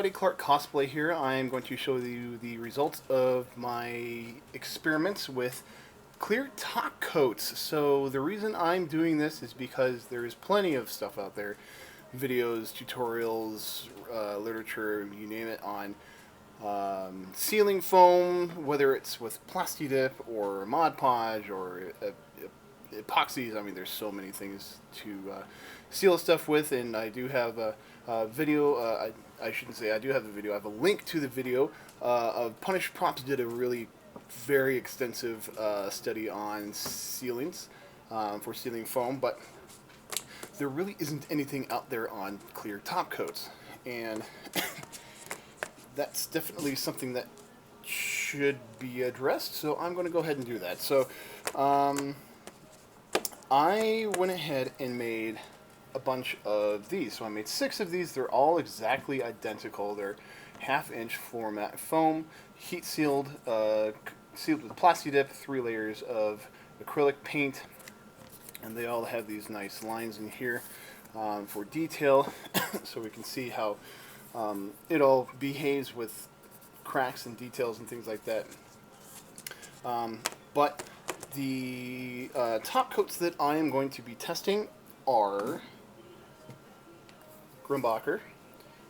Buddy Clark Cosplay here. I am going to show you the results of my experiments with clear top coats. So the reason I'm doing this is because there is plenty of stuff out there, videos, tutorials, literature, you name it, on sealing foam, whether it's with Plastidip or Mod Podge or epoxies. I mean, there's so many things to seal stuff with, and I do have a video. I shouldn't say I do have the video. I have a link to the video of Punish Props did a really very extensive study on sealings for sealing foam, but there really isn't anything out there on clear top coats, and that's definitely something that should be addressed. So I'm going to go ahead and do that. So I went ahead and made a bunch of these. So I made 6 of these. They're all exactly identical. They're half-inch floor mat foam, heat sealed, sealed with Plastidip, 3 layers of acrylic paint, and they all have these nice lines in here for detail, so we can see how it all behaves with cracks and details and things like that. But the top coats that I am going to be testing are Grumbacher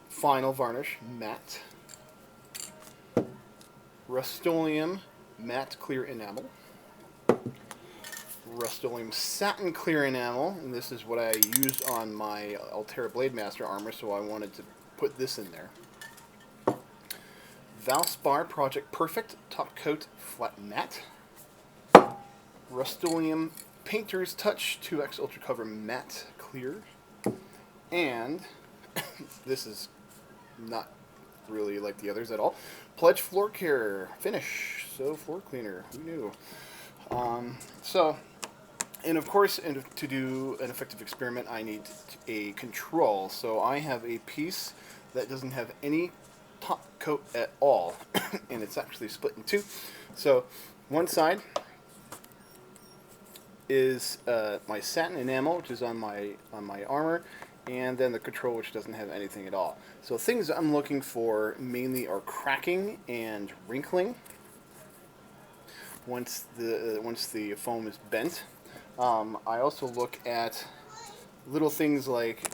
Final Varnish Matte, Rustoleum Matte Clear Enamel, Rustoleum Satin Clear Enamel, and this is what I used on my Altera Blademaster armor, so I wanted to put this in there. Valspar Project Perfect Top Coat Flat Matte, Rustoleum Painter's Touch 2X Ultra Cover Matte Clear, and this is not really like the others at all, Pledge Floor Care Finish, so floor cleaner, who knew? And of course, to do an effective experiment, I need a control, so I have a piece that doesn't have any top coat at all, and it's actually split in 2. So one side is my satin enamel, which is on my armor, and then the control, which doesn't have anything at all. So things I'm looking for mainly are cracking and wrinkling once the foam is bent. I also look at little things like,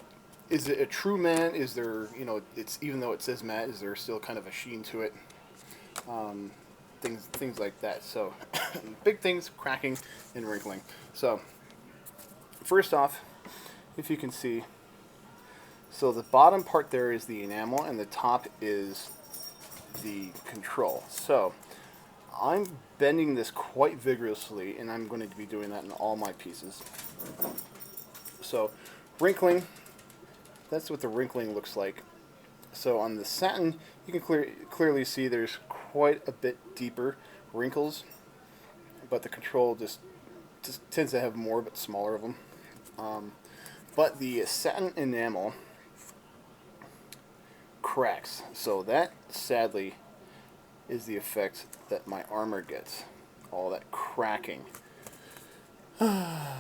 is it a true matte? Is there, it's, even though it says matte, is there still kind of a sheen to it? Things like that. So big things, cracking and wrinkling. So first off, if you can see, so the bottom part there is the enamel and the top is the control. So I'm bending this quite vigorously, and I'm going to be doing that in all my pieces. So wrinkling, that's what the wrinkling looks like. So on the satin, you can clearly see there's quite a bit deeper wrinkles, but the control just tends to have more but smaller of them. But the satin enamel cracks, so that sadly is the effect that my armor gets, all that cracking. Yeah.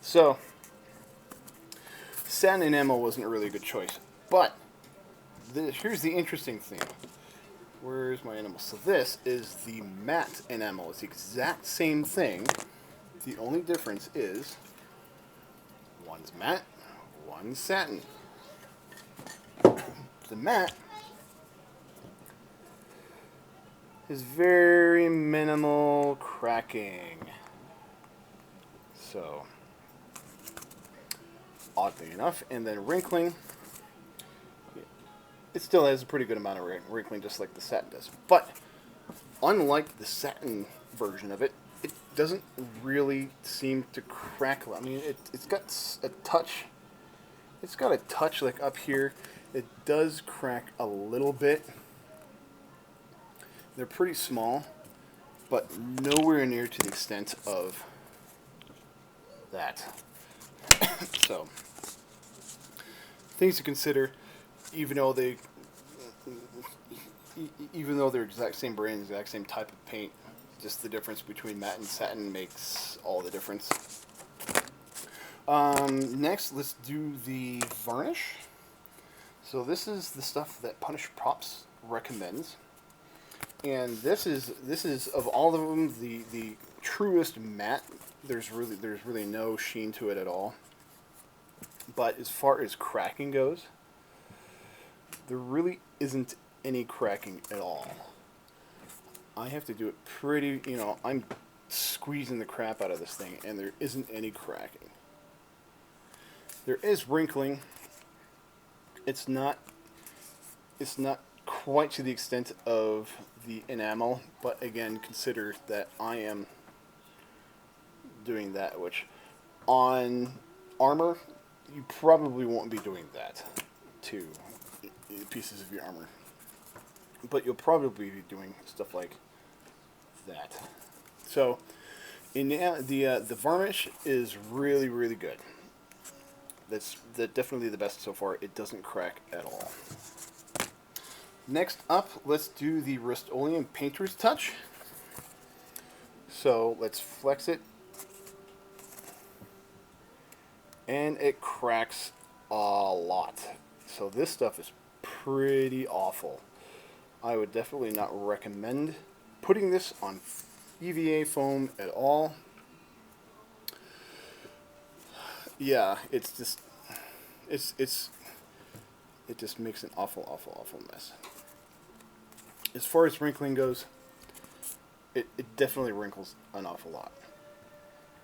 So satin enamel wasn't a really good choice, but here's the interesting thing. Where's my enamel? So this is the matte enamel. It's the exact same thing. The only difference is one's matte, one's satin. The matte is very minimal cracking. So, oddly enough, and then wrinkling, it still has a pretty good amount of wrinkling, just like the satin does. But unlike the satin version of it, it doesn't really seem to crack. I mean, it's got a touch. It's got a touch like up here. It does crack a little bit. They're pretty small, but nowhere near to the extent of that. So, things to consider, even though they're exact same brand, exact same type of paint, just the difference between matte and satin makes all the difference. Next, let's do the varnish. So this is the stuff that Punish Props recommends, and this is of all of them the truest matte. There's really no sheen to it at all. But as far as cracking goes, there really isn't any cracking at all. I have to do it pretty, I'm squeezing the crap out of this thing, and there isn't any cracking. There is wrinkling. It's not quite to the extent of the enamel, but again, consider that I am doing that, which on armor, you probably won't be doing that to pieces of your armor. But you'll probably be doing stuff like that. So, the varnish is really, really good. That's definitely the best so far. It doesn't crack at all. Next up, let's do the Rustoleum Painter's Touch. So let's flex it. And it cracks a lot. So this stuff is pretty awful. I would definitely not recommend putting this on EVA foam at all. Yeah, it just makes an awful mess. As far as wrinkling goes, it definitely wrinkles an awful lot.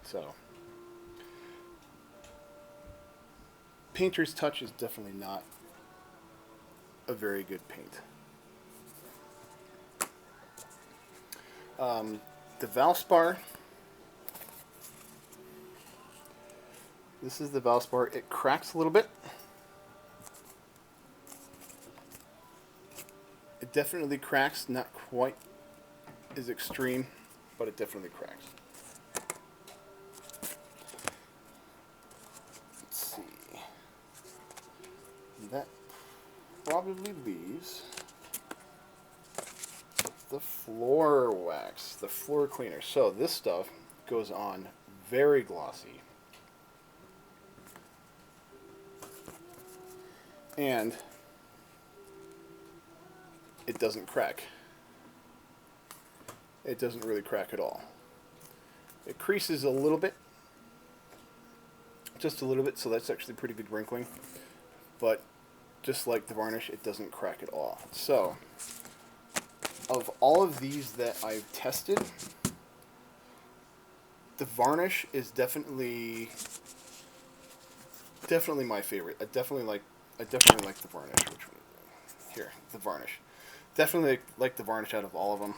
So, Painter's Touch is definitely not a very good paint. The Valspar. This is the Valspar. It cracks a little bit. It definitely cracks, not quite as extreme, but it definitely cracks. Let's see. That probably leaves the floor wax, the floor cleaner. So this stuff goes on very glossy. And it doesn't crack. It doesn't really crack at all. It creases a little bit, just a little bit, so that's actually pretty good wrinkling. But just like the varnish, it doesn't crack at all. So, of all of these that I've tested, the varnish is definitely my favorite. I definitely like the varnish. Which one? Here, the varnish. Definitely like the varnish out of all of them.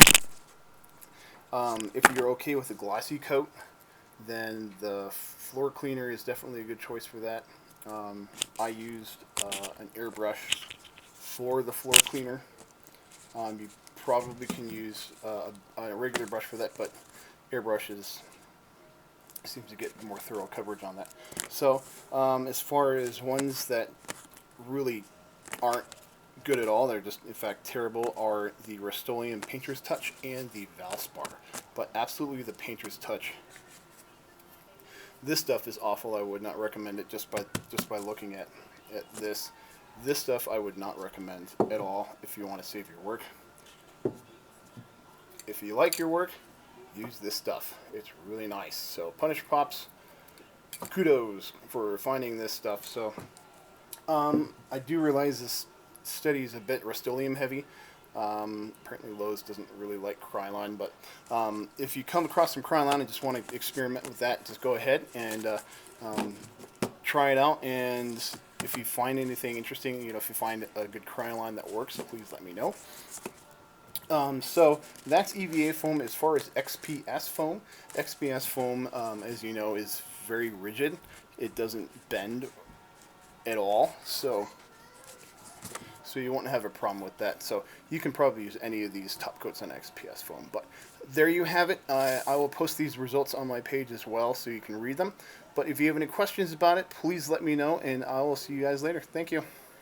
If you're okay with a glossy coat, then the floor cleaner is definitely a good choice for that. I used an airbrush for the floor cleaner. You probably can use a regular brush for that, but airbrush seems to get more thorough coverage on that. So as far as ones that really aren't good at all, they're just in fact terrible, are the Rustoleum Painter's Touch and the Valspar. But absolutely the Painter's Touch. This stuff is awful. I would not recommend it just by looking at this. This stuff I would not recommend at all if you want to save your work. If you like your work, use this stuff. It's really nice. So Punish Props, kudos for finding this stuff. So I do realize this study is a bit Rustoleum heavy. Apparently Lowe's doesn't really like Krylon, but if you come across some Krylon and just want to experiment with that, just go ahead and try it out. And if you find anything interesting, if you find a good Krylon that works, please let me know. So that's EVA foam. As far as XPS foam, as you know, is very rigid. It doesn't bend at all, so you won't have a problem with that. So you can probably use any of these top coats on XPS foam. But there you have it. I will post these results on my page as well, so you can read them. But if you have any questions about it, please let me know, and I will see you guys later. Thank you.